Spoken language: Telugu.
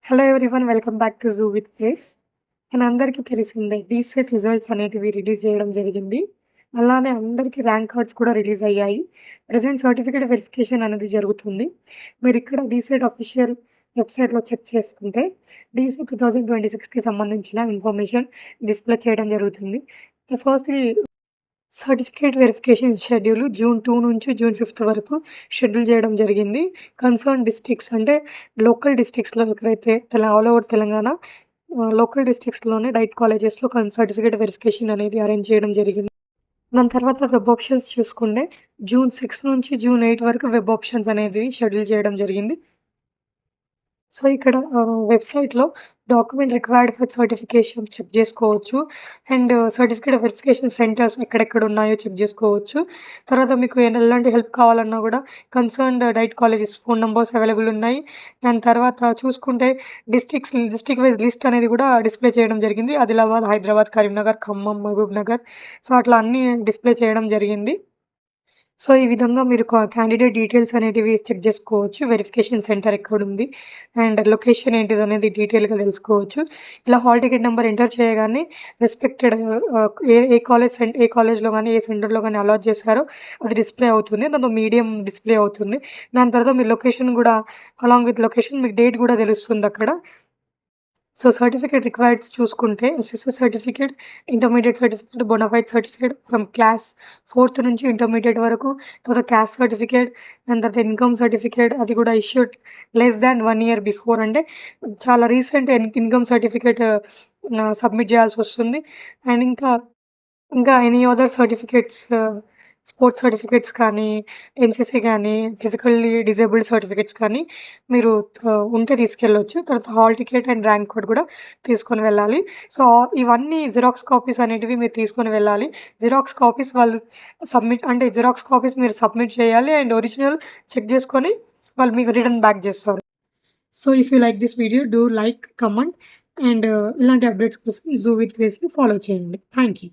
Hello everyone welcome back to zoo with place. అందరికీ తెలిసిందే డీసెట్ రిజల్ట్స్ అనేటివి రిలీజ్ చేయడం జరిగింది. అలానే అందరికీ ర్యాంక్ కార్డ్స్ కూడా రిలీజ్ అయ్యాయి. ప్రెజెంట్ సర్టిఫికేట్ వెరిఫికేషన్ అనేది జరుగుతుంది. మీరు ఇక్కడ డీసెట్ అఫీషియల్ వెబ్‌సైట్‌లో చెక్ చేసుకుంటే డీసెట్ 2026కి సంబంధించిన ఇన్ఫర్మేషన్ డిస్‌ప్లే చేయడం జరుగుతుంది. Firstly certificate verification schedule June 2 నుంచి జూన్ 5 వరకు షెడ్యూల్ చేయడం జరిగింది. కన్సర్న్ డిస్ట్రిక్ట్స్ అంటే లోకల్ డిస్ట్రిక్ట్స్‌లో ఎక్కడైతే ఆల్ ఓవర్ తెలంగాణ లోకల్ డిస్ట్రిక్ట్స్‌లోనే డైట్ కాలేజెస్‌లో సర్టిఫికేట్ వెరిఫికేషన్ అనేది అరేంజ్ చేయడం జరిగింది. దాని తర్వాత వెబ్ ఆప్షన్స్ చూసుకుంటే జూన్ 6 నుంచి జూన్ 8 వరకు వెబ్ ఆప్షన్స్ అనేవి షెడ్యూల్ చేయడం జరిగింది. సో, ఇక్కడ వెబ్‌సైట్‌లో document required for certification check జేసుకోవచ్చు. సర్టిఫికేట్ వెరిఫికేషన్ సెంటర్స్ ఎక్కడెక్కడ ఉన్నాయో చెక్ జేసుకోవచ్చు. తర్వాత మీకు ఎలాంటి హెల్ప్ కావాలన్నా గూడా concerned diet colleges phone numbers available ఉన్నాయి. దాని తర్వాత చూసుకుంటే డిస్ట్రిక్ట్ వైస్ లిస్ట్ అనేది గూడా డిస్‌ప్లే చేయడం జరిగింది. ఆదిలాబాద్, హైదరాబాద్, కరీంనగర్, ఖమ్మం, మహబూబ్‌నగర్ సో, అట్లా అన్నీ డిస్‌ప్లే చేయడం జరిగింది. సో, ఈ విధంగా మీరు క్యాండిడేట్ డీటెయిల్స్ అనేటివి చెక్ జేసుకోవచ్చు. వెరిఫికేషన్ సెంటర్ ఎక్కడుంది లొకేషన్ ఏంటిదనేది డీటెయిల్‌గా తెలుసుకోవచ్చు. ఇలా హాల్ టికెట్ నంబర్ ఎంటర్ చేయగానే రెస్పెక్టెడ్ ఏ కాలేజ్‌లో గాని, ఏ సెంటర్‌లో గాని అలాట్ చేశారో అది డిస్‌ప్లే అవుతుంది. దాంట్లో మీడియం డిస్‌ప్లే అవుతుంది. దాని తర్వాత మీ లొకేషన్ గూడా అలాంగ్ విత్ లొకేషన్ మీకు డేట్ గూడా తెలుస్తుందక్కడ. సో, సర్టిఫికేట్ రిక్వైర్డ్స్ చూసుకుంటే SSC certificate, intermediate certificate, bonafide certificate from class 4థ్ నుంచి ఇంటర్మీడియేట్ వరకు, తర్వాత క్యాస్ట్ సర్టిఫికేట్, దాని తర్వాత ఇన్‌కమ్ సర్టిఫికేట్ అది కూడా issued less than 1 year before అంటే చాలా రీసెంట్ ఇన్‌కమ్ సర్టిఫికేట్ సబ్మిట్ చేయాల్సొస్తుంది. అండ్ ఇంకా any other certificates sports certificates కానీ, ఎన్‌సీసీ గానీ, ఫిజికల్లీ డిజేబుల్డ్ సర్టిఫికేట్స్ కానీ మీరు ఉంటే తీసుకెళ్ళొచ్చు. తర్వాత hall ticket and rank card కూడా తీసుకొని వెళ్ళాలి. సో, ఇవన్నీ జిరాక్స్ కాపీస్ అనేటివి మీరు తీసుకొని వెళ్ళాలి. జిరాక్స్ కాపీస్ వాళ్ళు జిరాక్స్ కాపీస్ మీరు సబ్మిట్ చేయాలి. అండ్ ఒరిజినల్ చెక్ చేసుకొని వాళ్ళు మీకు రిటర్న్ బ్యాక్ చేస్తారు. So, if you like this video do like, comment and ఇలాంటి అప్డేట్స్ కోసం జూ విత్ గ్రేస్‌ని ఫాలో చేయండి. Thank you.